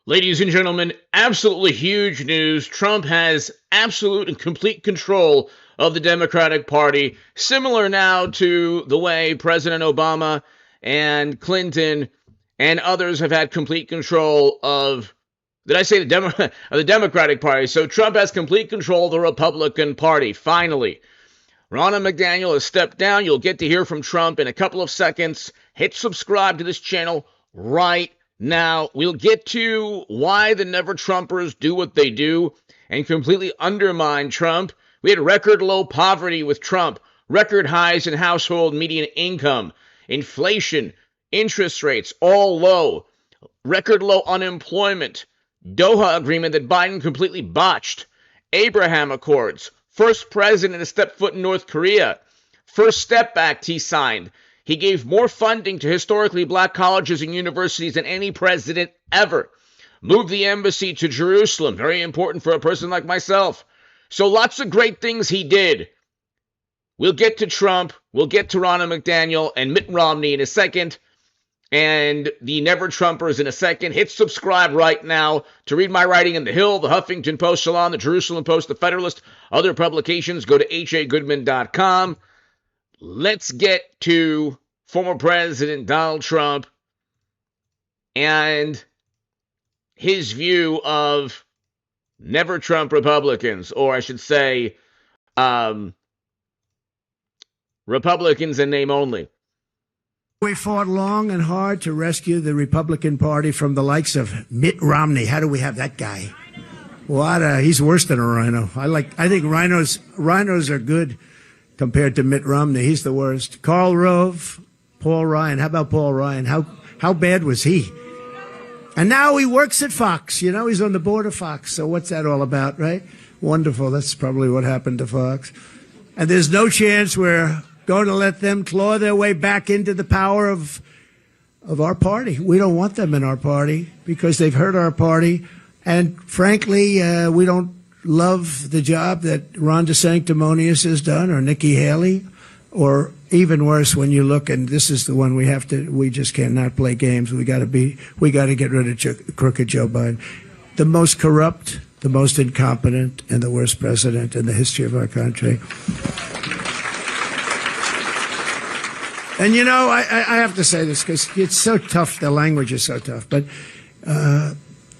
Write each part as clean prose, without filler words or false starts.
Ladies and gentlemen, absolutely huge news. Trump has absolute and complete control of the Democratic Party, similar now to the way President Obama and Clinton and others have had complete control of, did I say of the Democratic Party? So Trump has complete control of the Republican Party, finally. Ronna McDaniel has stepped down. You'll get to hear from Trump in a couple of seconds. Hit subscribe to this channel right now. We'll get to why the Never Trumpers do what they do and completely undermine Trump. We had record low poverty with Trump, record highs in household median income, inflation, interest rates all low, record low unemployment, Doha agreement that Biden completely botched, Abraham Accords, first president to step foot in North Korea, First Step Act he signed. He gave more funding to historically black colleges and universities than any president ever. Moved the embassy to Jerusalem, very important for a person like myself. So lots of great things he did. We'll get to Trump, we'll get to Ronna McDaniel and Mitt Romney in a second, and the Never Trumpers in a second. Hit subscribe right now to read my writing in The Hill, The Huffington Post, Salon, The Jerusalem Post, The Federalist, other publications. Go to hagoodman.com. Let's get to former President Donald Trump and his view of Never Trump Republicans, or I should say, Republicans in name only. We fought long and hard to rescue the Republican Party from the likes of Mitt Romney. How do we have that guy? He's worse than a rhino. I think rhinos are good compared to Mitt Romney. He's the worst. Karl Rove, Paul Ryan. How about Paul Ryan? How bad was he? And now he works at Fox. You know, he's on the board of Fox. So what's that all about, right? Wonderful. That's probably what happened to Fox. And there's no chance we're going to let them claw their way back into the power of our party. We don't want them in our party because they've hurt our party. And frankly, we don't love the job that Ron DeSanctimonious has done, or Nikki Haley, or even worse when you look, and this is the one we just cannot play games. We got to get rid of crooked Joe Biden. The most corrupt, the most incompetent, and the worst president in the history of our country. And you know, I have to say this because it's so tough. The language is so tough. But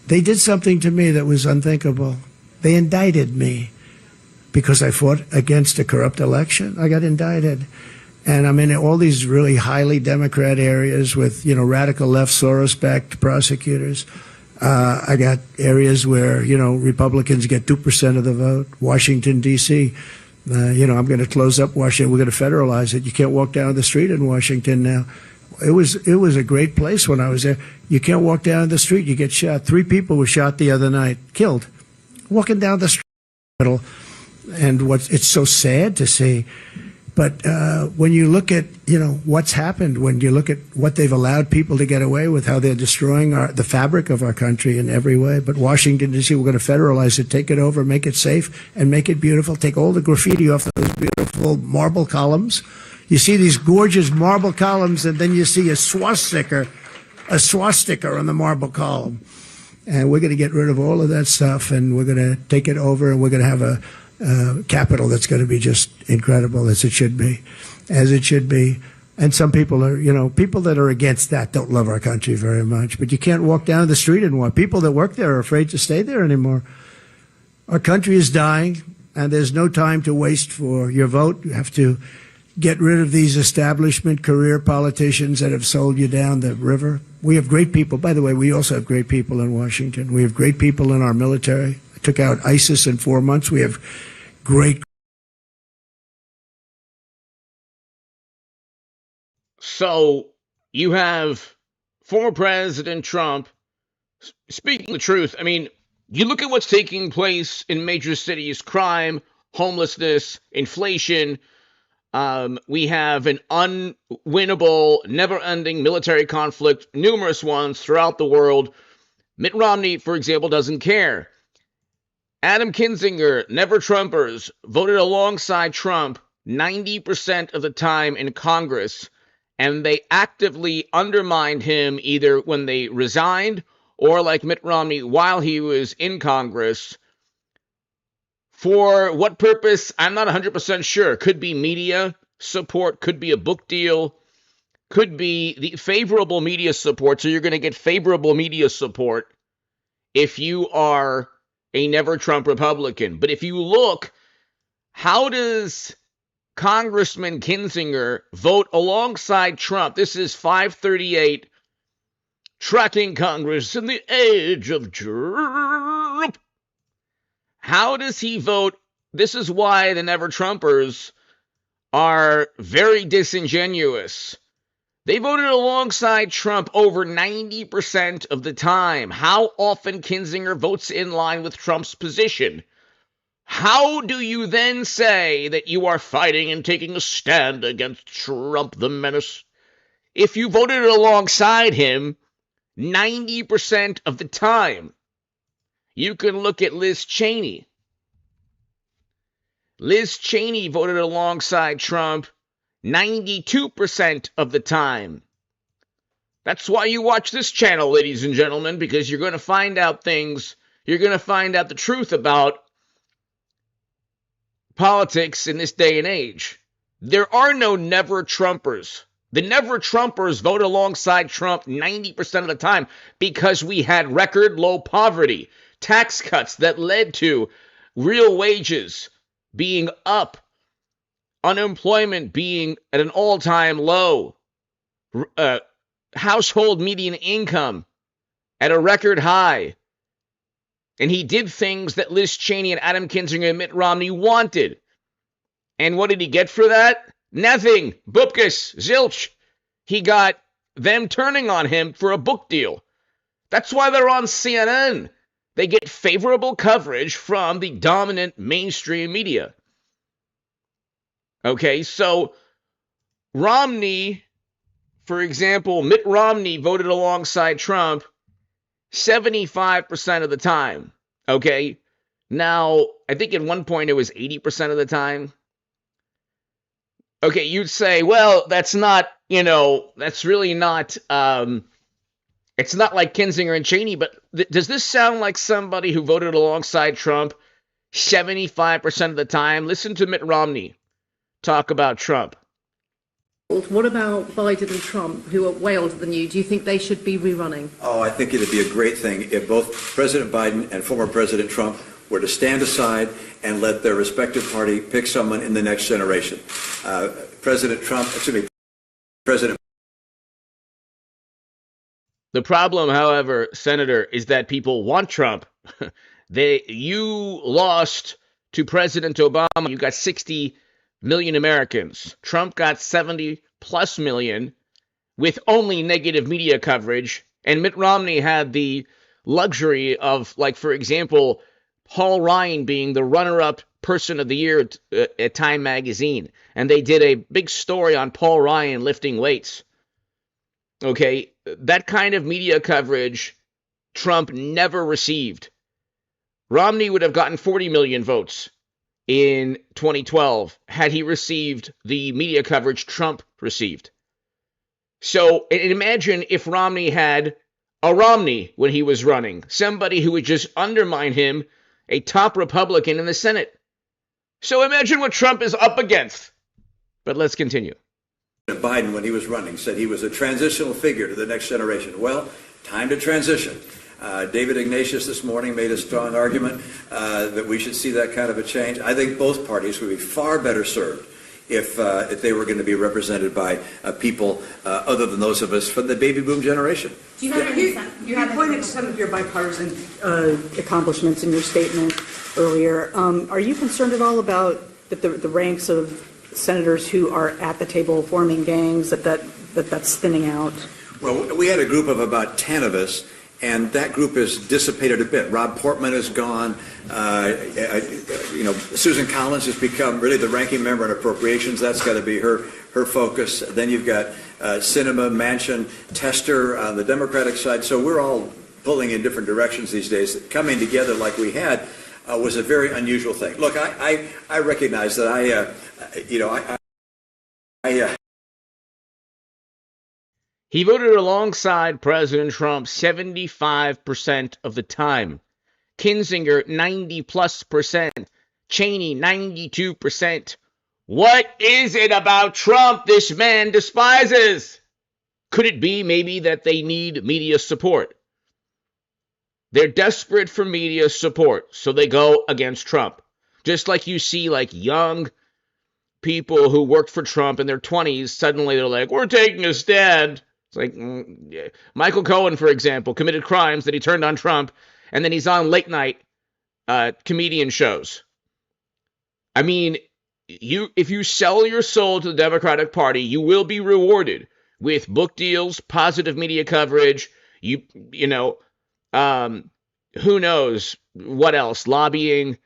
they did something to me that was unthinkable. They indicted me because I fought against a corrupt election. I got indicted. And I'm in all these really highly Democrat areas with, radical left Soros-backed prosecutors. I got areas where, Republicans get 2% of the vote. Washington, D.C., I'm going to close up Washington. We're going to federalize it. You can't walk down the street in Washington now. It was a great place when I was there. You can't walk down the street. You get shot. 3 people were shot the other night, killed, walking down the street. And it's so sad to see. But when you look at, what's happened, when you look at what they've allowed people to get away with, how they're destroying the fabric of our country in every way. But Washington, D.C., we're going to federalize it, take it over, make it safe, and make it beautiful. Take all the graffiti off those beautiful marble columns. You see these gorgeous marble columns, and then you see a swastika on the marble column. And we're going to get rid of all of that stuff, and we're going to take it over, and we're going to have a capital that's going to be just incredible, as it should be. And some people are, people that are against that don't love our country very much. But you can't walk down the street anymore. People that work there are afraid to stay there anymore. Our country is dying, and there's no time to waste for your vote. You have to get rid of these establishment career politicians that have sold you down the river. We have great people. By the way, we also have great people in Washington. We have great people in our military. I took out ISIS in 4 months. We have great. So you have former President Trump speaking the truth. I mean, you look at what's taking place in major cities: crime, homelessness, inflation. We have an unwinnable, never-ending military conflict, numerous ones throughout the world. Mitt Romney, for example, doesn't care. Adam Kinzinger, Never Trumpers, voted alongside Trump 90% of the time in Congress, and they actively undermined him either when they resigned or like Mitt Romney while he was in Congress. For what purpose? I'm not 100% sure. Could be media support, could be a book deal, could be the favorable media support. So you're going to get favorable media support if you are a never Trump Republican. But if you look, how does Congressman Kinzinger vote alongside Trump? This is 538, tracking Congress in the age of Trump. How does he vote? This is why the never Trumpers are very disingenuous. They voted alongside Trump over 90% of the time. How often Kinzinger votes in line with Trump's position? How do you then say that you are fighting and taking a stand against Trump the menace if you voted alongside him 90% of the time? You can look at Liz Cheney. Liz Cheney voted alongside Trump 92% of the time. That's why you watch this channel, ladies and gentlemen, because you're going to find out things. You're going to find out the truth about politics in this day and age. There are no never Trumpers. The never Trumpers vote alongside Trump 90% of the time because we had record low poverty, tax cuts that led to real wages being up, unemployment being at an all-time low, household median income at a record high. And he did things that Liz Cheney and Adam Kinzinger and Mitt Romney wanted. And what did he get for that? Nothing. Bupkis. Zilch. He got them turning on him for a book deal. That's why they're on CNN. They get favorable coverage from the dominant mainstream media. Okay, so Romney, for example, Mitt Romney voted alongside Trump 75% of the time. Okay, now I think at one point it was 80% of the time. Okay, you'd say, well, that's not, that's really not, it's not like Kinzinger and Cheney, but does this sound like somebody who voted alongside Trump 75% of the time? Listen to Mitt Romney talk about Trump. What about Biden and Trump, who are way older than you? Do you think they should be rerunning? Oh, I think it'd be a great thing if both President Biden and former President Trump were to stand aside and let their respective party pick someone in the next generation. President The problem, however, Senator, is that people want Trump. You lost to President Obama. You got 60 million Americans. Trump got 70 plus million with only negative media coverage. And Mitt Romney had the luxury of, like, for example, Paul Ryan being the runner-up person of the year at Time magazine. And they did a big story on Paul Ryan lifting weights. Okay, that kind of media coverage Trump never received. Romney would have gotten 40 million votes in 2012 had he received the media coverage Trump received. So imagine if Romney had a Romney when he was running, somebody who would just undermine him, a top Republican in the Senate. So imagine what Trump is up against. But let's continue. Biden, when he was running, said he was a transitional figure to the next generation. Well, time to transition. David Ignatius this morning made a strong argument that we should see that kind of a change. I think both parties would be far better served if they were going to be represented by people other than those of us from the baby boom generation. You pointed to some of your bipartisan accomplishments in your statement earlier. Are you concerned at all about the ranks of senators who are at the table forming gangs, that's thinning out? Well, we had a group of about 10 of us, and that group has dissipated a bit. Rob Portman is gone. Susan Collins has become really the ranking member on appropriations. That's got to be her focus. Then you've got Sinema, Manchin, Tester on the Democratic side. So we're all pulling in different directions these days. Coming together like we had was a very unusual thing. Look, I recognize that He voted alongside President Trump 75% of the time. Kinzinger, 90+%. Cheney, 92%. What is it about Trump this man despises? Could it be maybe that they need media support? They're desperate for media support, so they go against Trump. Just like you see like young people who worked for Trump in their 20s, suddenly they're like, we're taking a stand. It's like, yeah. Michael Cohen, for example, committed crimes that he turned on Trump, and then he's on late night comedian shows. I mean, if you sell your soul to the Democratic Party, you will be rewarded with book deals, positive media coverage, who knows what else, lobbying.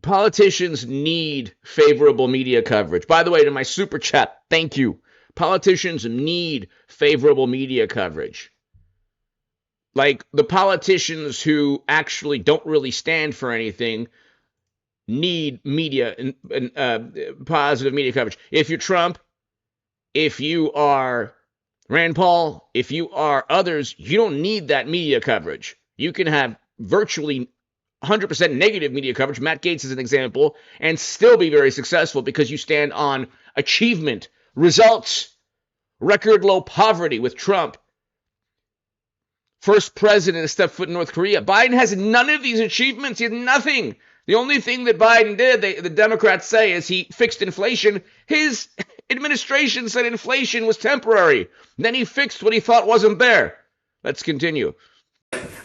Politicians need favorable media coverage. By the way, to my super chat, thank you. Politicians need favorable media coverage. Like the politicians who actually don't really stand for anything need media and positive media coverage. If you're Trump, if you are Rand Paul, if you are others, you don't need that media coverage. You can have virtually 100% negative media coverage, Matt Gaetz is an example, and still be very successful because you stand on achievement, results, record low poverty with Trump. First president to step foot in North Korea. Biden has none of these achievements. He has nothing. The only thing that Biden did, the Democrats say, is he fixed inflation. His administration said inflation was temporary. Then he fixed what he thought wasn't there. Let's continue.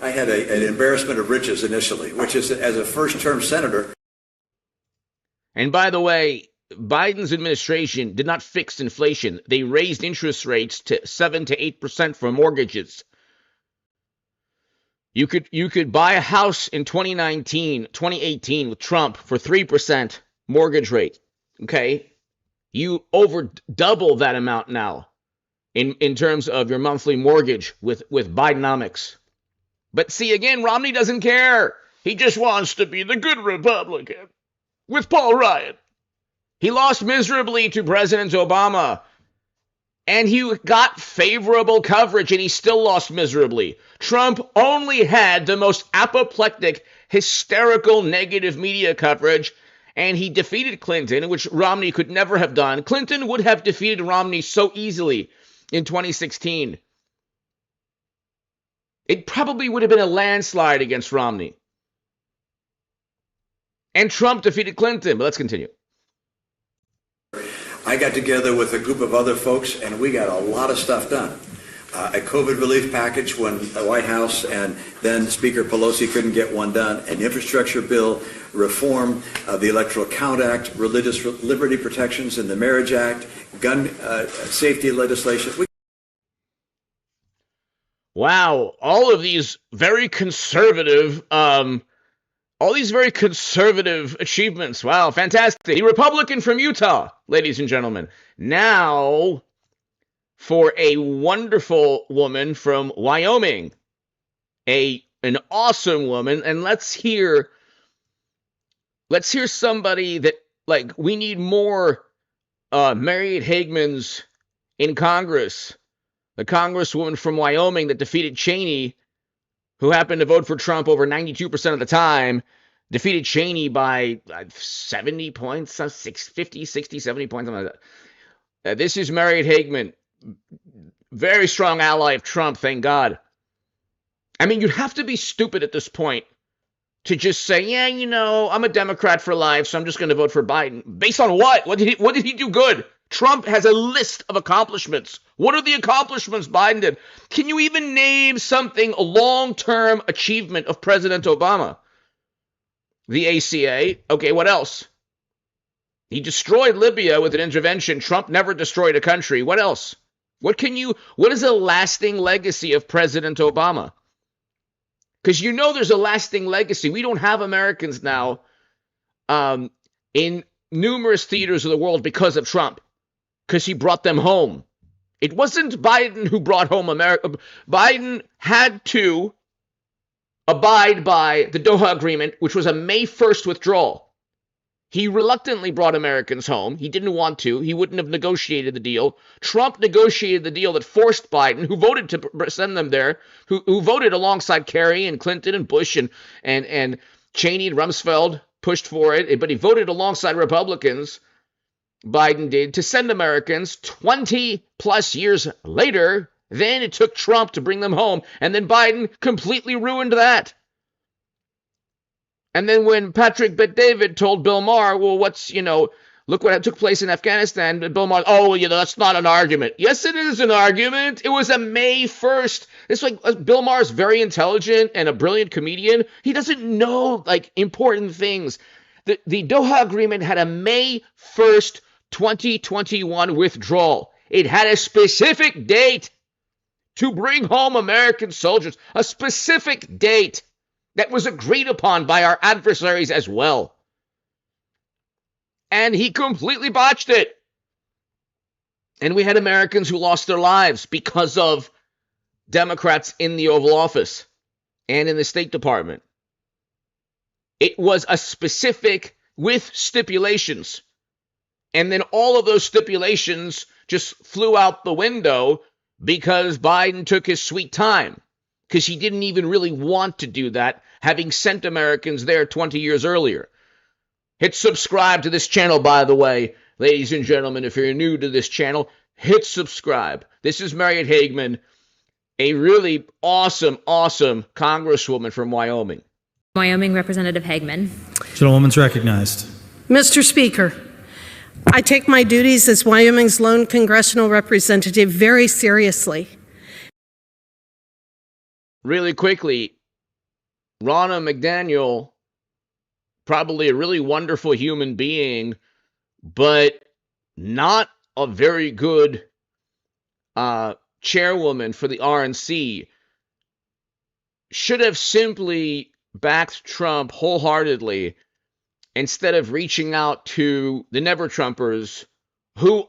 I had an embarrassment of riches initially, which is as a first-term senator. And by the way, Biden's administration did not fix inflation. They raised interest rates to 7 to 8% for mortgages. You could buy a house in 2018 with Trump for 3% mortgage rate. Okay? You over double that amount now in terms of your monthly mortgage with Bidenomics. But see, again, Romney doesn't care. He just wants to be the good Republican with Paul Ryan. He lost miserably to President Obama, and he got favorable coverage, and he still lost miserably. Trump only had the most apoplectic, hysterical, negative media coverage, and he defeated Clinton, which Romney could never have done. Clinton would have defeated Romney so easily in 2016. It probably would have been a landslide against Romney. And Trump defeated Clinton. But let's continue. I got together with a group of other folks, and we got a lot of stuff done. A COVID relief package when the White House and then Speaker Pelosi couldn't get one done, an infrastructure bill, reform of the Electoral Count Act, religious liberty protections in the Marriage Act, gun safety legislation. Wow, all these very conservative achievements. Wow, fantastic. The Republican from Utah, ladies and gentlemen. Now, for a wonderful woman from Wyoming, an awesome woman, and let's hear somebody that, like, we need more Marriott Hagmans in Congress. The congresswoman from Wyoming that defeated Cheney, who happened to vote for Trump over 92% of the time, defeated Cheney by 70 points, 50, 60, 70 points, something like that. This is Marriott Hagman, very strong ally of Trump, thank God. I mean, you'd have to be stupid at this point to just say, yeah, I'm a Democrat for life, so I'm just going to vote for Biden. Based on what? What did he do good? Trump has a list of accomplishments. What are the accomplishments Biden did? Can you even name something, a long-term achievement of President Obama? The ACA. Okay, what else? He destroyed Libya with an intervention. Trump never destroyed a country. What else? What is a lasting legacy of President Obama? Because there's a lasting legacy. We don't have Americans now in numerous theaters of the world because of Trump. Because he brought them home. It wasn't Biden who brought home America. Biden had to abide by the Doha Agreement, which was a May 1st withdrawal. He reluctantly brought Americans home. He didn't want to. He wouldn't have negotiated the deal. Trump negotiated the deal that forced Biden, who voted to send them there, who voted alongside Kerry and Clinton and Bush and Cheney and Rumsfeld pushed for it, but he voted alongside Republicans, Biden did, to send Americans 20 plus years later. Then it took Trump to bring them home, and then Biden completely ruined that. And then when Patrick Bet-David told Bill Maher, well, look what took place in Afghanistan, Bill Maher, that's not an argument. Yes, it is an argument. It was a May 1st. It's like Bill Maher's very intelligent and a brilliant comedian. He doesn't know, important things. The Doha Agreement had a May 1st, 2021 withdrawal. It had a specific date to bring home American soldiers, a specific date that was agreed upon by our adversaries as well. And he completely botched it. And we had Americans who lost their lives because of Democrats in the Oval Office and in the State Department. It was a specific with stipulations. And then all of those stipulations just flew out the window because Biden took his sweet time, because he didn't even really want to do that, having sent Americans there 20 years earlier. Hit subscribe to this channel, by the way. Ladies and gentlemen, if you're new to this channel, hit subscribe. This is Mariette Hageman, a really awesome congresswoman from Wyoming. Wyoming Representative Hageman. Gentlewoman's recognized. Mr. Speaker, I take my duties as Wyoming's lone congressional representative very seriously. Really quickly, Ronna McDaniel, probably a really wonderful human being, but not a very good chairwoman for the RNC, should have simply backed Trump wholeheartedly instead of reaching out to the Never-Trumpers, who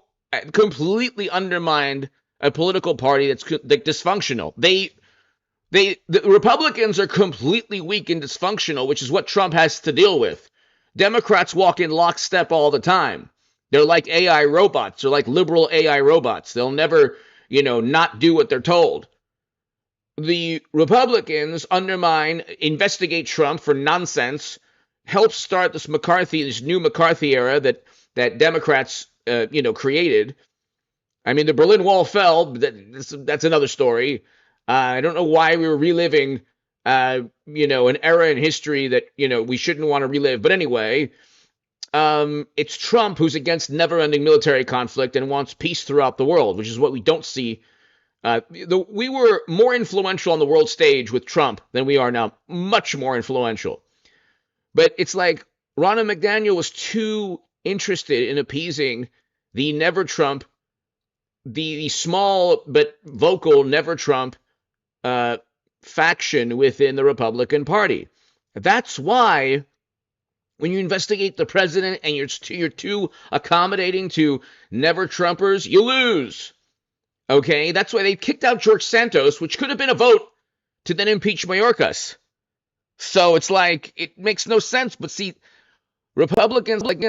completely undermined a political party that's dysfunctional. The Republicans are completely weak and dysfunctional, which is what Trump has to deal with. Democrats walk in lockstep all the time. They're like AI robots. They're like liberal AI robots. They'll never, not do what they're told. The Republicans investigate Trump for nonsense, help start this new McCarthy era that Democrats, created. I mean, the Berlin Wall fell. That's another story. I don't know why we were reliving, an era in history that, we shouldn't want to relive. But anyway, it's Trump who's against never-ending military conflict and wants peace throughout the world, which is what we don't see. We were more influential on the world stage with Trump than we are now, much more influential. But it's like Ronna McDaniel was too interested in appeasing the Never-Trump, the small but vocal Never-Trump faction within the Republican Party. That's why when you investigate the president and you're too accommodating to Never-Trumpers, you lose. Okay? That's why they kicked out George Santos, which could have been a vote to then impeach Mayorkas. So it's like, it makes no sense. But see, Republicans like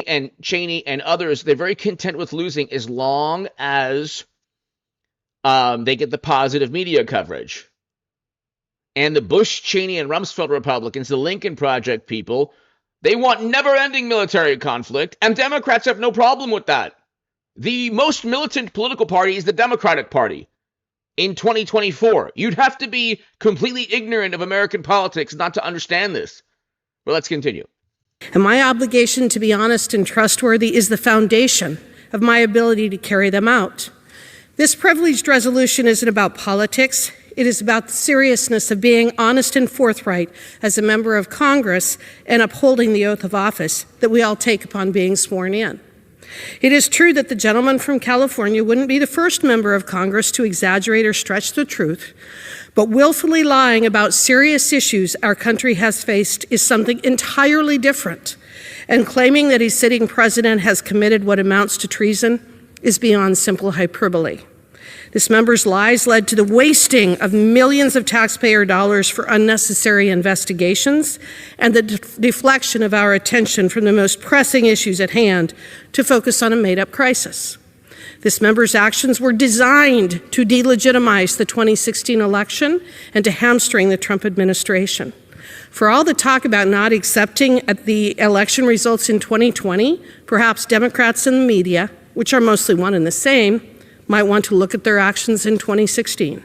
and Cheney and others, they're very content with losing as long as they get the positive media coverage. And the Bush, Cheney, and Rumsfeld Republicans, the Lincoln Project people, they want never-ending military conflict, and Democrats have no problem with that. The most militant political party is the Democratic Party in 2024. You'd have to be completely ignorant of American politics not to understand this. But let's continue. And my obligation to be honest and trustworthy is the foundation of my ability to carry them out. This privileged resolution isn't about politics. It is about the seriousness of being honest and forthright as a member of Congress and upholding the oath of office that we all take upon being sworn in. It is true that the gentleman from California wouldn't be the first member of Congress to exaggerate or stretch the truth, but willfully lying about serious issues our country has faced is something entirely different, and claiming that a sitting president has committed what amounts to treason is beyond simple hyperbole. This member's lies led to the wasting of millions of taxpayer dollars for unnecessary investigations and the deflection of our attention from the most pressing issues at hand to focus on a made-up crisis. This member's actions were designed to delegitimize the 2016 election and to hamstring the Trump administration. For all the talk about not accepting the election results in 2020, perhaps Democrats and the media, which are mostly one and the same, might want to look at their actions in 2016.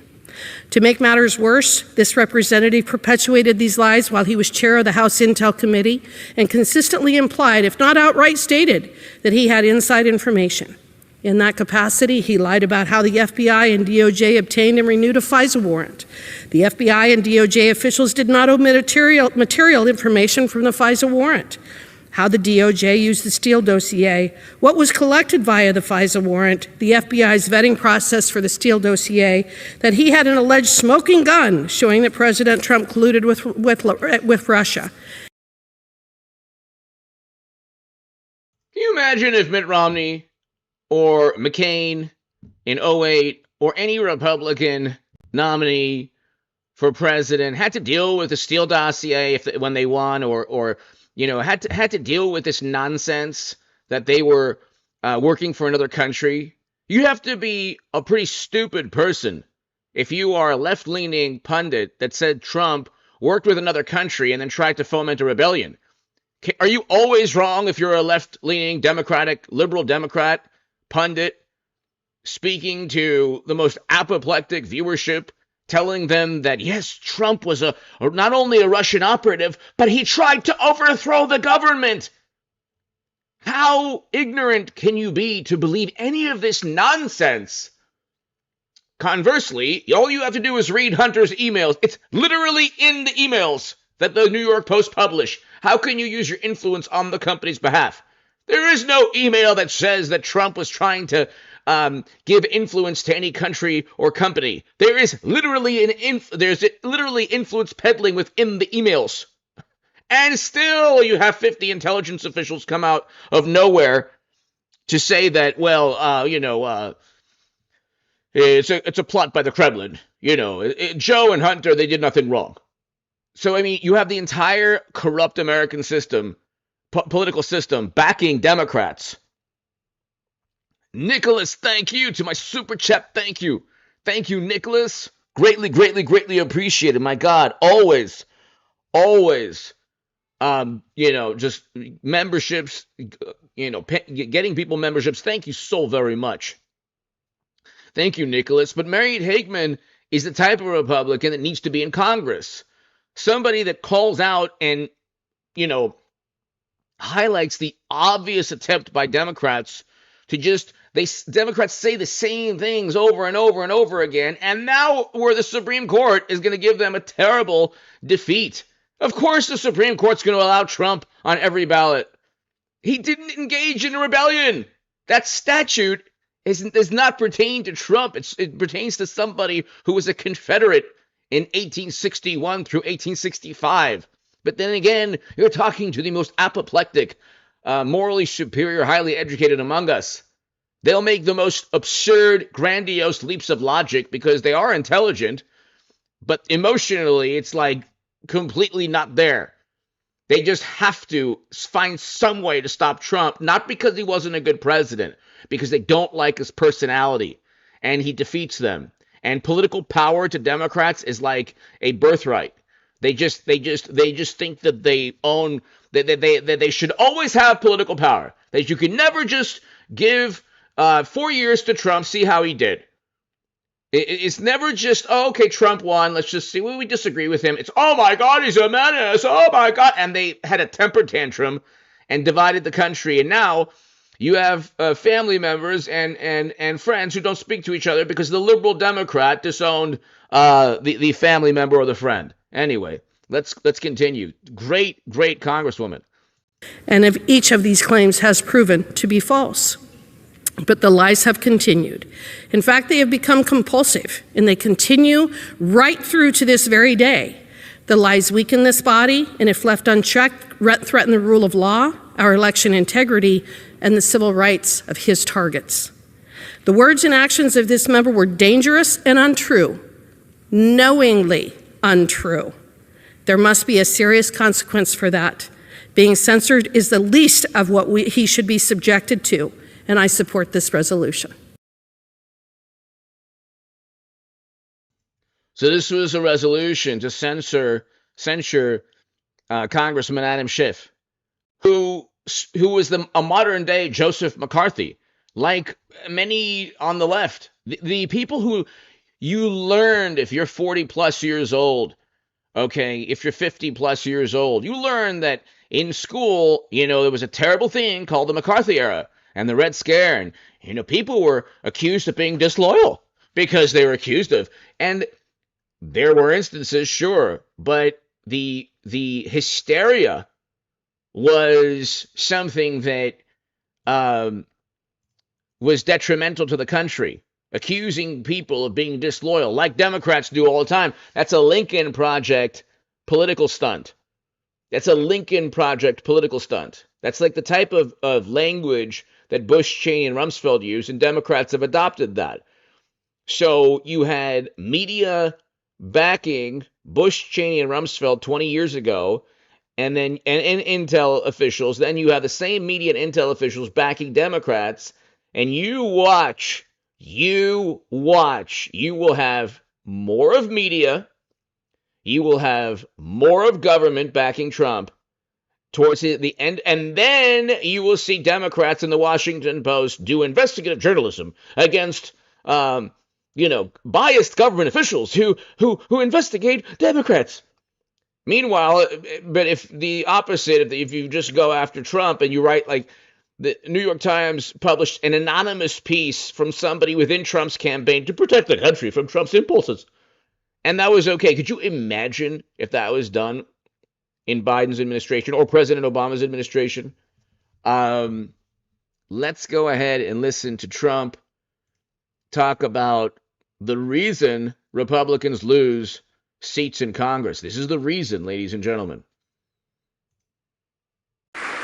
To make matters worse, this representative perpetuated these lies while he was chair of the House Intel Committee and consistently implied, if not outright stated, that he had inside information. In that capacity, he lied about how the FBI and DOJ obtained and renewed a FISA warrant. The FBI and DOJ officials did not omit material information from the FISA warrant. How the DOJ used the Steele dossier, what was collected via the FISA warrant, the FBI's vetting process for the Steele dossier, that he had an alleged smoking gun showing that President Trump colluded with Russia. Can you imagine if Mitt Romney or McCain in 2008 or any Republican nominee for president had to deal with the Steele dossier when they won, or had to deal with this nonsense that they were working for another country? You have to be a pretty stupid person if you are a left-leaning pundit that said Trump worked with another country and then tried to foment a rebellion. Are you always wrong if you're a left-leaning liberal Democrat pundit speaking to the most apoplectic viewership, telling them that, yes, Trump was not only a Russian operative, but he tried to overthrow the government? How ignorant can you be to believe any of this nonsense? Conversely, all you have to do is read Hunter's emails. It's literally in the emails that the New York Post published. How can you use your influence on the company's behalf? There is no email that says that Trump was trying to give influence to any country or company. There's literally influence peddling within the emails. And still you have 50 intelligence officials come out of nowhere to say that, it's a plot by the Kremlin. Joe and Hunter, they did nothing wrong. So, you have the entire corrupt American system, political system, backing Democrats. Nicholas, thank you to my super chat. Thank you. Thank you, Nicholas. Greatly, greatly, greatly appreciated. My God, always, just memberships, getting people memberships. Thank you so very much. Thank you, Nicholas. But Mary Hageman is the type of Republican that needs to be in Congress. Somebody that calls out and, highlights the obvious attempt by Democrats to Democrats say the same things over and over and over again, and now where the Supreme Court is going to give them a terrible defeat. Of course the Supreme Court's going to allow Trump on every ballot. He didn't engage in a rebellion. That statute does not pertain to Trump. It pertains to somebody who was a Confederate in 1861 through 1865. But then again, you're talking to the most apoplectic, morally superior, highly educated among us. They'll make the most absurd, grandiose leaps of logic because they are intelligent, but emotionally, it's like completely not there. They just have to find some way to stop Trump, not because he wasn't a good president, because they don't like his personality, and he defeats them. And political power to Democrats is like a birthright. They just think that they own, that they should always have political power. That you can never just give 4 years to Trump, see how he did. It's never just, okay, Trump won, let's just see, we disagree with him. It's, oh my God, he's a menace, oh my God. And they had a temper tantrum and divided the country. And now you have family members and friends who don't speak to each other because the liberal Democrat disowned the family member or the friend. Anyway, let's continue. Great Congresswoman. And if each of these claims has proven to be false. But the lies have continued. In fact, they have become compulsive, and they continue right through to this very day. The lies weaken this body, and if left unchecked, threaten the rule of law, our election integrity, and the civil rights of his targets. The words and actions of this member were dangerous and untrue, knowingly untrue. There must be a serious consequence for that. Being censored is the least of what he should be subjected to, and I support this resolution. So this was a resolution to censure Congressman Adam Schiff, who was a modern-day Joseph McCarthy, like many on the left. The people who you learned, if you're 40-plus years old, okay, if you're 50-plus years old, you learned that in school, there was a terrible thing called the McCarthy era and the Red Scare, and, people were accused of being disloyal because they were accused of, and there were instances, sure, but the hysteria was something that was detrimental to the country, accusing people of being disloyal, like Democrats do all the time. That's a Lincoln Project political stunt. That's a Lincoln Project political stunt. That's like the type of language that Bush, Cheney, and Rumsfeld used, and Democrats have adopted that. So you had media backing Bush, Cheney, and Rumsfeld 20 years ago, and Intel officials. Then you have the same media and Intel officials backing Democrats, and you watch, you will have more of media, you will have more of government backing Trump towards the end, and then you will see Democrats in the Washington Post do investigative journalism against biased government officials who investigate Democrats. Meanwhile, but if the opposite, if you just go after Trump and you write, like the New York Times published an anonymous piece from somebody within Trump's campaign to protect the country from Trump's impulses, and that was okay. Could you imagine if that was done in Biden's administration or President Obama's administration? Let's go ahead and listen to Trump talk about the reason Republicans lose seats in Congress. This is the reason, ladies and gentlemen.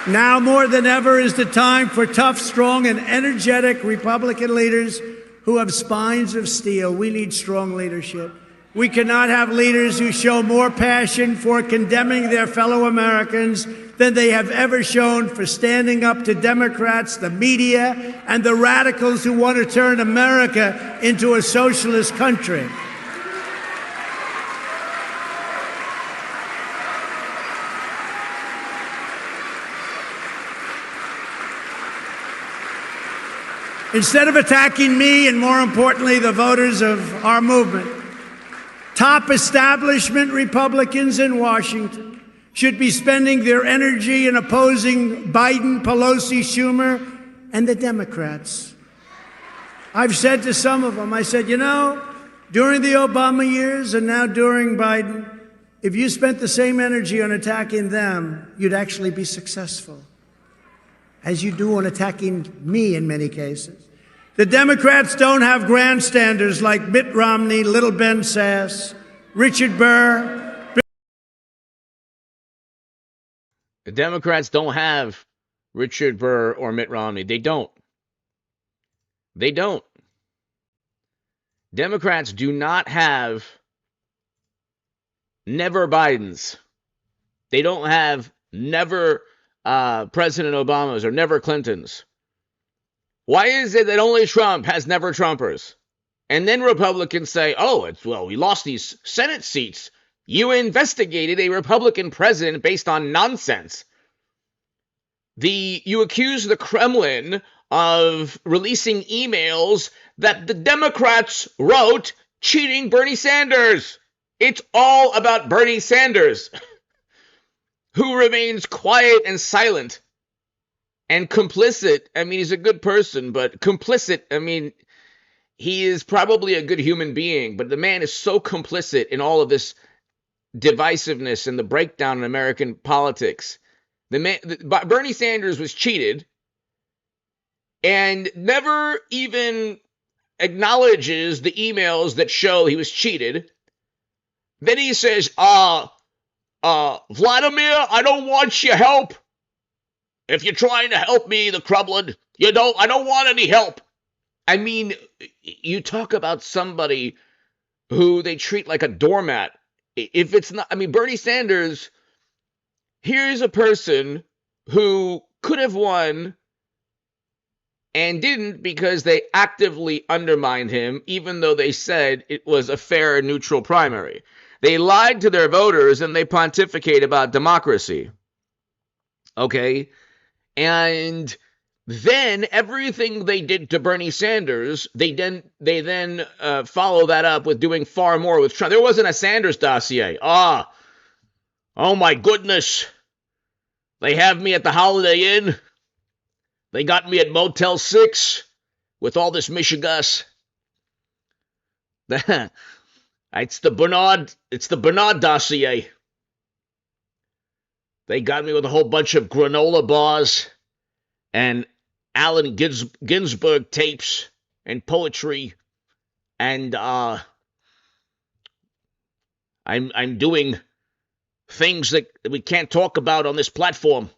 Now more than ever is the time for tough, strong, and energetic Republican leaders who have spines of steel. We need strong leadership. We cannot have leaders who show more passion for condemning their fellow Americans than they have ever shown for standing up to Democrats, the media, and the radicals who want to turn America into a socialist country. Instead of attacking me and, more importantly, the voters of our movement, top establishment Republicans in Washington should be spending their energy in opposing Biden, Pelosi, Schumer, and the Democrats. I've said to some of them, I said, during the Obama years and now during Biden, if you spent the same energy on attacking them, you'd actually be successful, as you do on attacking me in many cases. The Democrats don't have grandstanders like Mitt Romney, Little Ben Sass, Richard Burr. The Democrats don't have Richard Burr or Mitt Romney. They don't. They don't. Democrats do not have never Bidens. They don't have never President Obamas or never Clintons. Why is it that only Trump has never Trumpers? And then Republicans say, we lost these Senate seats. You investigated a Republican president based on nonsense. You accuse the Kremlin of releasing emails that the Democrats wrote cheating Bernie Sanders. It's all about Bernie Sanders, who remains quiet and silent. And complicit, he's a good person, but complicit, he is probably a good human being, but the man is so complicit in all of this divisiveness and the breakdown in American politics. Bernie Sanders was cheated and never even acknowledges the emails that show he was cheated. Then he says, Vladimir, I don't want your help. If you're trying to help me, the Kremlin, I don't want any help. I mean, you talk about somebody who they treat like a doormat. If it's not, I mean, Bernie Sanders, here's a person who could have won and didn't because they actively undermined him, even though they said it was a fair and neutral primary. They lied to their voters and they pontificate about democracy. Okay? And then everything they did to Bernie Sanders, they then follow that up with doing far more with Trump. There wasn't a Sanders dossier. Oh my goodness. They have me at the Holiday Inn. They got me at Motel 6 with all this Michigas. It's the Bernard dossier. They got me with a whole bunch of granola bars and Allen Ginsberg tapes and poetry, and I'm doing things that we can't talk about on this platform.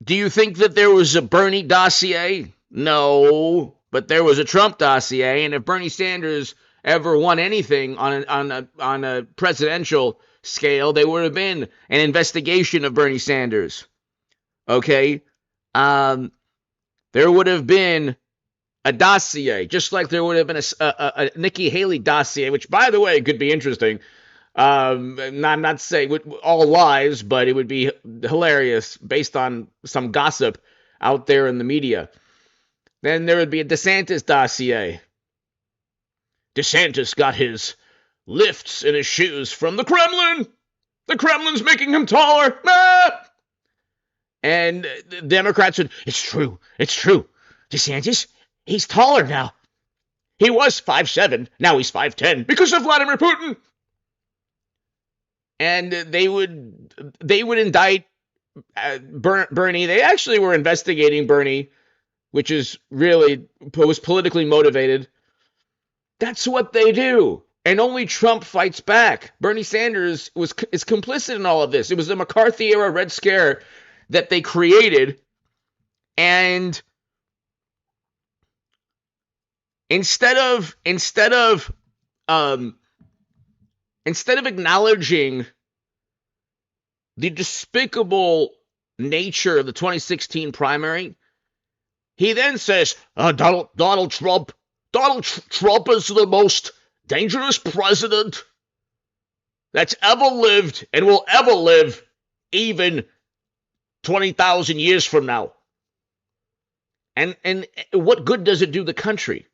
Do you think that there was a Bernie dossier? No, but there was a Trump dossier, and if Bernie Sanders ever won anything on a presidential scale, there would have been an investigation of Bernie Sanders. Okay? There would have been a dossier, just like there would have been a Nikki Haley dossier, which, by the way, could be interesting. Not say all lies, but it would be hilarious based on some gossip out there in the media. Then there would be a DeSantis dossier. DeSantis got his lifts in his shoes from the Kremlin. The Kremlin's making him taller. Ah! And the Democrats said, it's true. DeSantis, he's taller now. He was 5'7", now he's 5'10", because of Vladimir Putin. And they would indict Bernie. They actually were investigating Bernie, which was politically motivated. That's what they do. And only Trump fights back. Bernie Sanders is complicit in all of this. It was the McCarthy-era Red Scare that they created. And instead of acknowledging the despicable nature of the 2016 primary, he then says, Donald Trump is the most dangerous president that's ever lived and will ever live, even 20,000 years from now. And what good does it do the country?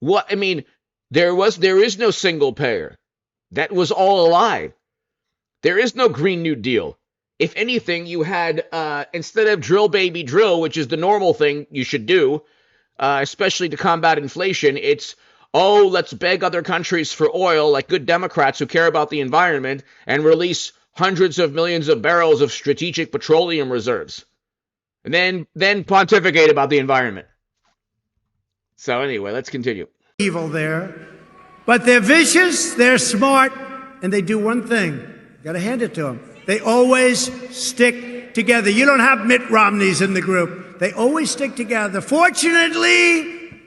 There is no single payer. That was all a lie. There is no Green New Deal. If anything, you had, instead of drill baby drill, which is the normal thing you should do, especially to combat inflation, it's, let's beg other countries for oil like good Democrats who care about the environment and release hundreds of millions of barrels of strategic petroleum reserves. And then pontificate about the environment. So anyway, let's continue. Evil there, but they're vicious, they're smart, and they do one thing. Got to hand it to them. They always stick together. You don't have Mitt Romneys in the group. They always stick together. Fortunately,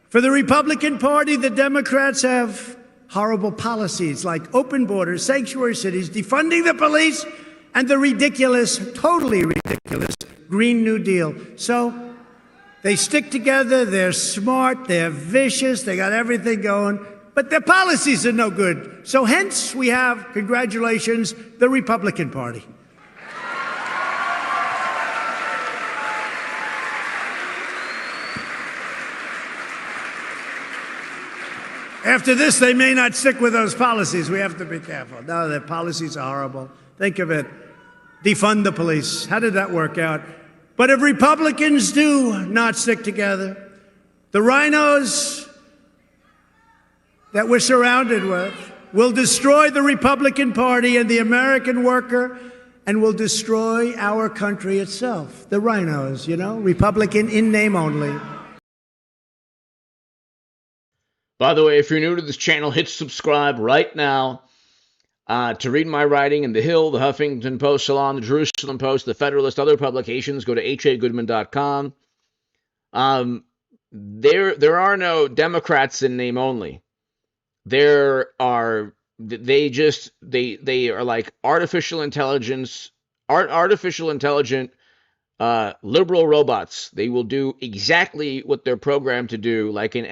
for the Republican Party, the Democrats have horrible policies like open borders, sanctuary cities, defunding the police, and the ridiculous, totally ridiculous, Green New Deal. So they stick together, they're smart, they're vicious, they got everything going, but their policies are no good. So hence we have, congratulations, the Republican Party. After this, they may not stick with those policies. We have to be careful. No, their policies are horrible. Think of it. Defund the police. How did that work out? But if Republicans do not stick together, the rhinos that we're surrounded with will destroy the Republican Party and the American worker and will destroy our country itself. The rhinos, Republican in name only. By the way, if you're new to this channel, hit subscribe right now. To read my writing in The Hill, The Huffington Post, Salon, The Jerusalem Post, The Federalist, other publications, go to hagoodman.com. There are no Democrats in name only. There are they are like artificial intelligent liberal robots. They will do exactly what they're programmed to do, like an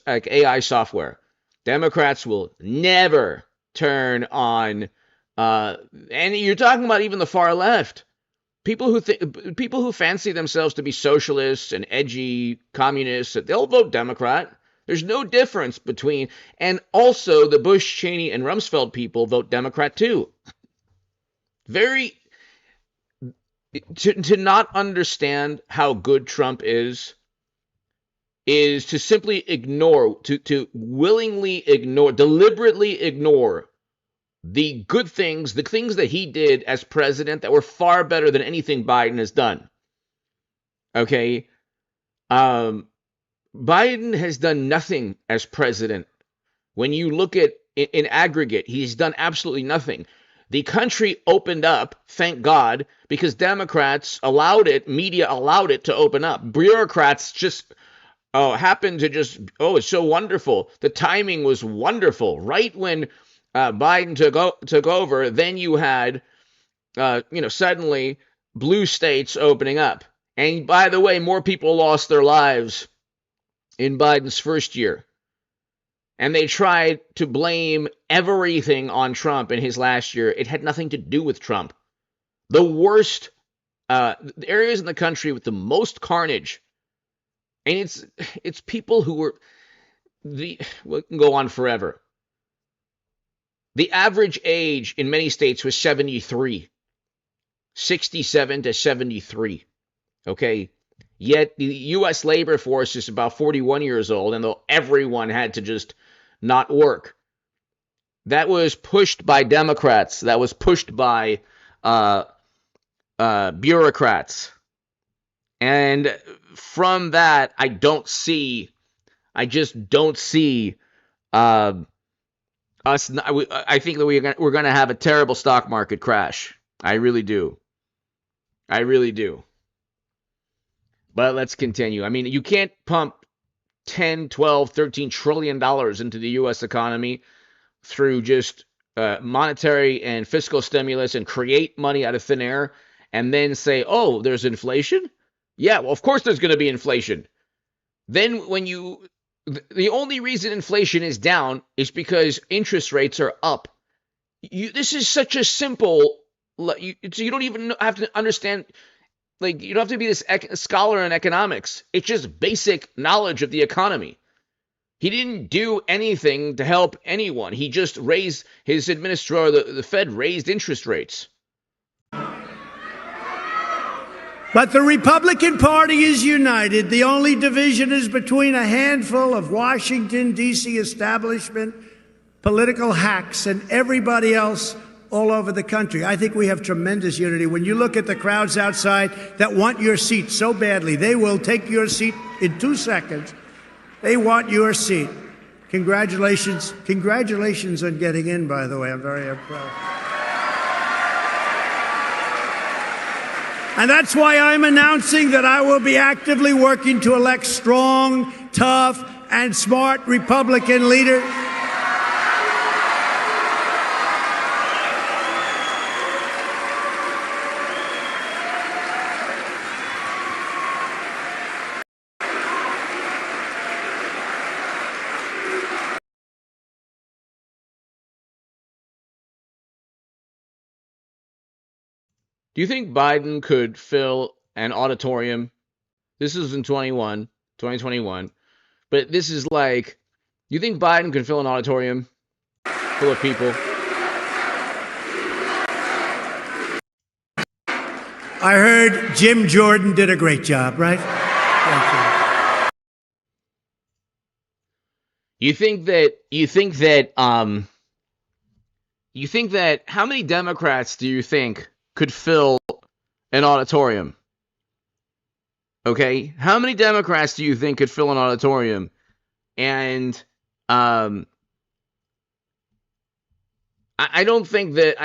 like AI software. Democrats will never turn on, and you're talking about even the far left. People who fancy themselves to be socialists and edgy communists, they'll vote Democrat. There's no difference between, and also the Bush, Cheney, and Rumsfeld people vote Democrat too. Very to not understand how good Trump is to simply ignore, to willingly ignore, deliberately ignore the good things, the things that he did as president that were far better than anything Biden has done. Okay? Biden has done nothing as president. When you look at in aggregate, he's done absolutely nothing. The country opened up, thank God, because Democrats allowed it, media allowed it to open up. Bureaucrats just happened to just, it's so wonderful. The timing was wonderful. Right when Biden took over, then you had, suddenly blue states opening up. And by the way, more people lost their lives in Biden's first year. And they tried to blame everything on Trump in his last year. It had nothing to do with Trump. The worst areas in the country with the most carnage. And it's people who were we can go on forever. The average age in many states was 73. 67 to 73. Okay? Yet the U.S. labor force is about 41 years old, and everyone had to just not work. That was pushed by Democrats. That was pushed by bureaucrats. And from that, I just don't see us. I think that we're going to have a terrible stock market crash. I really do. I really do. But let's continue. I mean, you can't pump 10, 12, 13 trillion dollars into the U.S. economy through just monetary and fiscal stimulus and create money out of thin air and then say, oh, there's inflation? Yeah, well, of course there's going to be inflation. Then the only reason inflation is down is because interest rates are up. This is such a simple, you don't even have to understand. Like, you don't have to be this scholar in economics. It's just basic knowledge of the economy. He didn't do anything to help anyone. He just raised his administrator, the Fed raised interest rates. But the Republican Party is united. The only division is between a handful of Washington, D.C. establishment political hacks and everybody else all over the country. I think we have tremendous unity. When you look at the crowds outside that want your seat so badly, they will take your seat in 2 seconds. They want your seat. Congratulations. Congratulations on getting in, by the way. I'm very impressed. And that's why I'm announcing that I will be actively working to elect strong, tough, and smart Republican leaders. Do you think Biden could fill an auditorium? This is in 2021, but this is like, do you think Biden could fill an auditorium full of people? I heard Jim Jordan did a great job, right? Thank You think that how many Democrats do you think could fill an auditorium? Okay, how many Democrats do you think could fill an auditorium? And I don't think that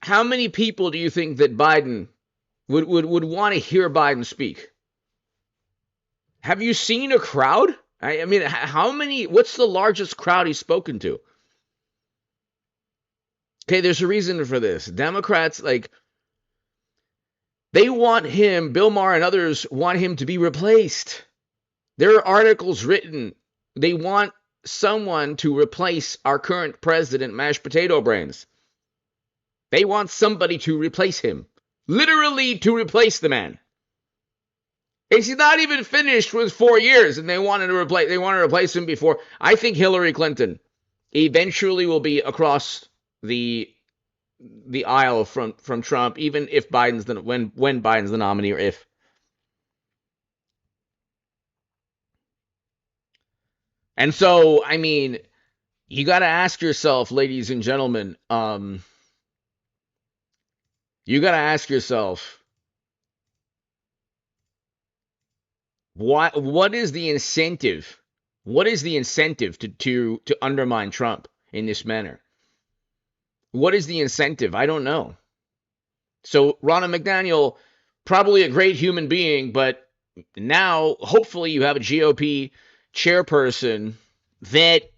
how many people do you think that Biden would want to hear Biden speak? Have you seen a crowd? I mean, what's the largest crowd he's spoken to? Okay, there's a reason for this. Democrats, they want him, Bill Maher and others want him to be replaced. There are articles written. They want someone to replace our current president, mashed potato brains. They want somebody to replace him. Literally to replace the man. He's not even finished with 4 years, and they want to replace him before. I think Hillary Clinton eventually will be across the aisle from Trump, even if when Biden's the nominee, or if. And so, I mean, you got to ask yourself, ladies and gentlemen, you got to ask yourself, what is the incentive? What is the incentive to undermine Trump in this manner? What is the incentive? I don't know. So Ronna McDaniel, probably a great human being, but now hopefully you have a GOP chairperson that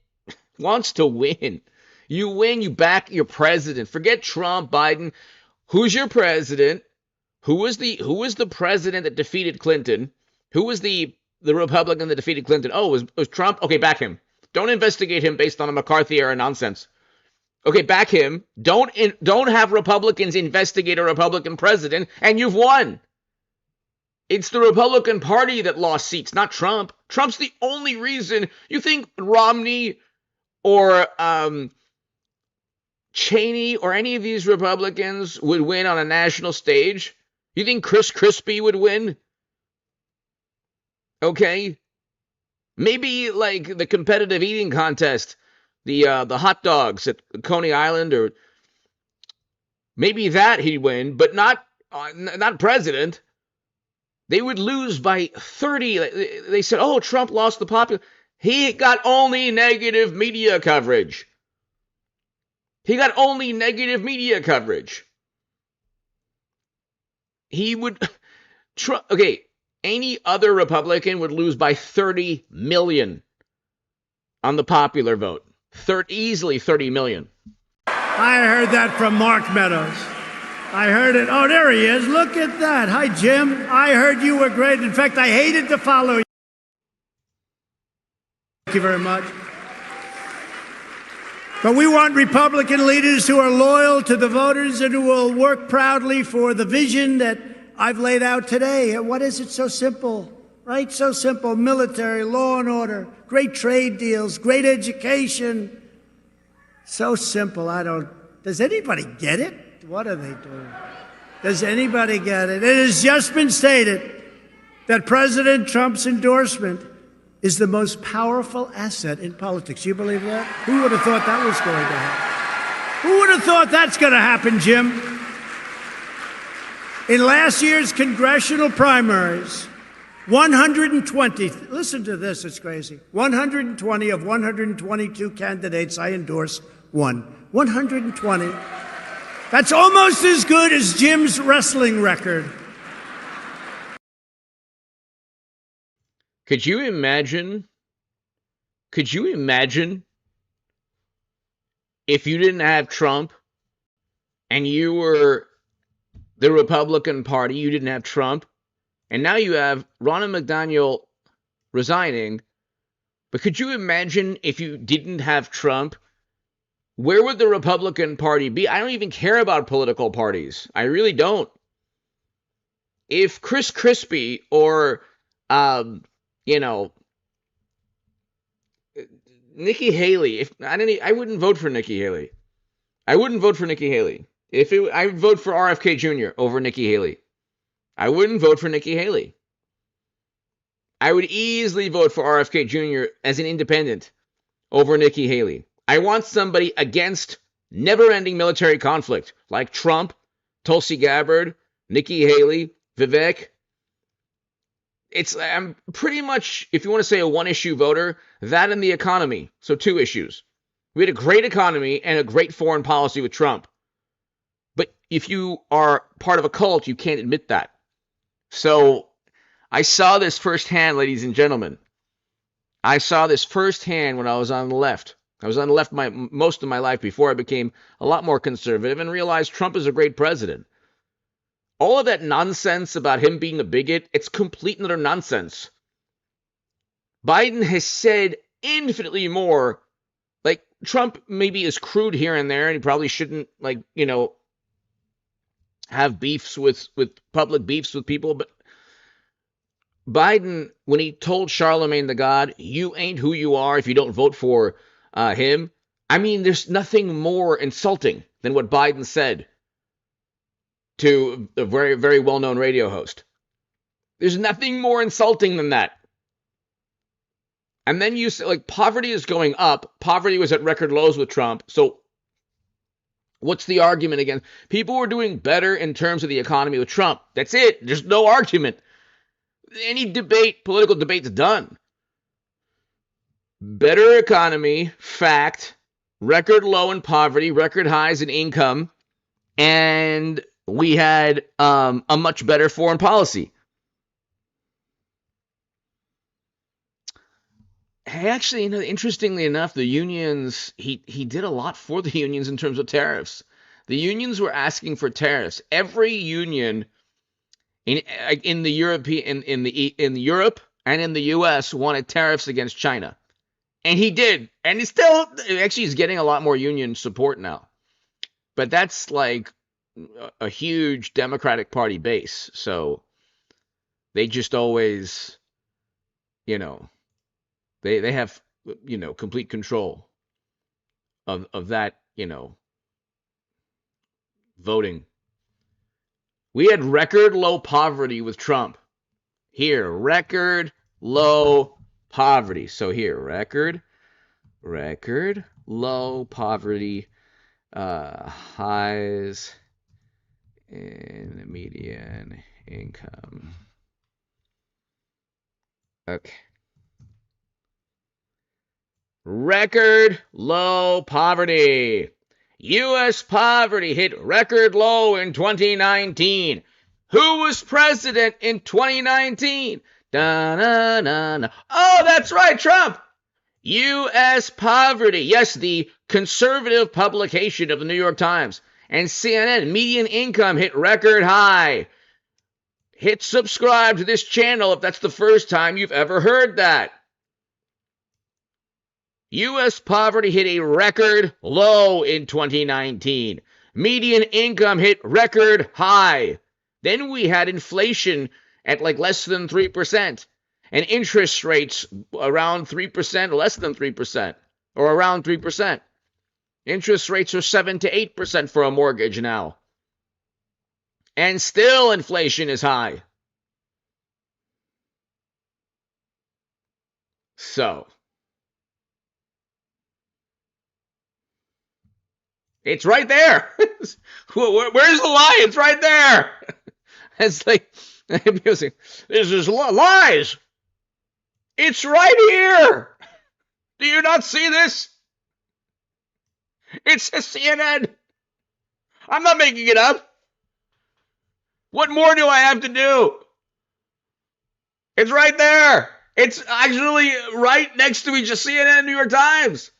wants to win. You win, you back your president. Forget Trump, Biden. Who's your president? Who was the president that defeated Clinton? Who was the Republican that defeated Clinton? Oh, it was Trump? Okay, back him. Don't investigate him based on a McCarthy era nonsense. Okay, back him. Don't have Republicans investigate a Republican president, and you've won. It's the Republican Party that lost seats, not Trump. Trump's the only reason. You think Romney or Cheney or any of these Republicans would win on a national stage? You think Chris Christie would win? Okay. Maybe like the competitive eating contest, the hot dogs at Coney Island, or maybe that he'd win, but not president. They would lose by 30. They said, oh, Trump lost the popular. He got only negative media coverage. He got only negative media coverage. He would, okay, any other Republican would lose by 30 million on the popular vote. Easily 30 million. I heard that from Mark Meadows. I heard it. Oh, there he is. Look at that. Hi, Jim. I heard you were great. In fact, I hated to follow you. Thank you very much. But we want Republican leaders who are loyal to the voters and who will work proudly for the vision that I've laid out today. What is it? So simple, right? So simple. Military, law and order, great trade deals, great education. So simple. Does anybody get it? What are they doing? Does anybody get it? It has just been stated that President Trump's endorsement is the most powerful asset in politics. You believe that? Who would have thought that was going to happen? Who would have thought that's going to happen, Jim? In last year's congressional primaries, 120, listen to this, it's crazy. 120 of 122 candidates I endorsed won. 120. That's almost as good as Jim's wrestling record. Could you imagine if you didn't have Trump and you were the Republican Party, you didn't have Trump, and now you have Ronna McDaniel resigning, but could you imagine if you didn't have Trump? Where would the Republican Party be? I don't even care about political parties. I really don't. If Chris Christie or, Nikki Haley, I wouldn't vote for Nikki Haley. I wouldn't vote for Nikki Haley. I would vote for RFK Jr. over Nikki Haley. I wouldn't vote for Nikki Haley. I would easily vote for RFK Jr. as an independent over Nikki Haley. I want somebody against never-ending military conflict, like Trump, Tulsi Gabbard, Nikki Haley, Vivek. I'm pretty much, if you want to say a one-issue voter, that and the economy. So 2 issues. We had a great economy and a great foreign policy with Trump. But if you are part of a cult, you can't admit that. So I saw this firsthand, ladies and gentlemen. I saw this firsthand when I was on the left. I was on the left most of my life before I became a lot more conservative and realized Trump is a great president. All of that nonsense about him being a bigot, it's complete and utter nonsense. Biden has said infinitely more. Like, Trump maybe is crude here and there, and he probably shouldn't, like, have beefs with public beefs with people, but Biden, when he told Charlemagne the God, you ain't who you are if you don't vote for him, I mean, there's nothing more insulting than what Biden said to a very, very well-known radio host. There's nothing more insulting than that. And then you say, like, poverty is going up. Poverty was at record lows with Trump. So what's the argument again? People were doing better in terms of the economy with Trump. That's it. There's no argument. Any debate, political debate's done. Better economy, fact, record low in poverty, record highs in income, and we had a much better foreign policy. Actually, interestingly enough, the unions, he did a lot for the unions in terms of tariffs. The unions were asking for tariffs. Every union in the European in Europe and in the U.S. wanted tariffs against China, and he did, and he's getting a lot more union support now. But that's like a huge Democratic Party base, so they just always, they have complete control of that voting. We had record low poverty with Trump. Here, record low poverty. So here, record low poverty, highs in median income. Okay. Record low poverty. U.S. poverty hit record low in 2019. Who was president in 2019? Da-na-na-na. Oh, that's right, Trump. U.S. poverty. Yes, the conservative publication of the New York Times and CNN. Median income hit record high. Hit subscribe to this channel if that's the first time you've ever heard that. U.S. poverty hit a record low in 2019. Median income hit record high. Then we had inflation at like less than 3%. And interest rates around 3%, less than 3%, or around 3%. Interest rates are 7 to 8% for a mortgage now. And still inflation is high. So, it's right there. Where's the lie? It's right there. It's like, this is lies. It's right here. Do you not see this? It's a CNN. I'm not making it up. What more do I have to do? It's right there. It's actually right next to each CNN and New York Times.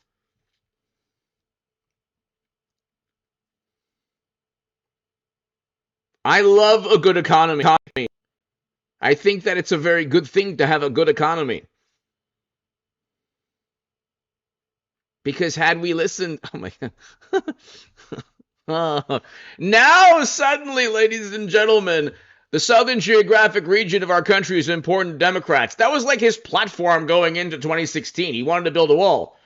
I love a good economy. I think that it's a very good thing to have a good economy. Because had we listened, oh my God. Now suddenly, ladies and gentlemen, the Southern geographic region of our country is important to Democrats. That was like his platform going into 2016. He wanted to build a wall.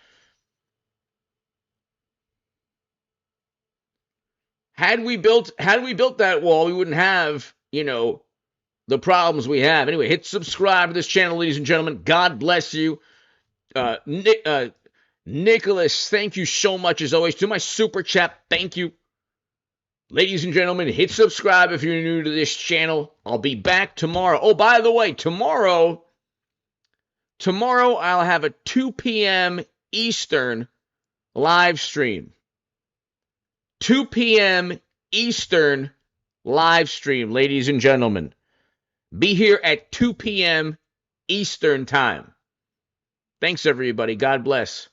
Had we built that wall, we wouldn't have, the problems we have. Anyway, hit subscribe to this channel, ladies and gentlemen. God bless you. Nicholas, thank you so much as always. To my super chat, thank you. Ladies and gentlemen, hit subscribe if you're new to this channel. I'll be back tomorrow. Oh, by the way, tomorrow I'll have a 2 p.m. Eastern live stream. 2 p.m. Eastern live stream, ladies and gentlemen. Be here at 2 p.m. Eastern Time. Thanks, everybody. God bless.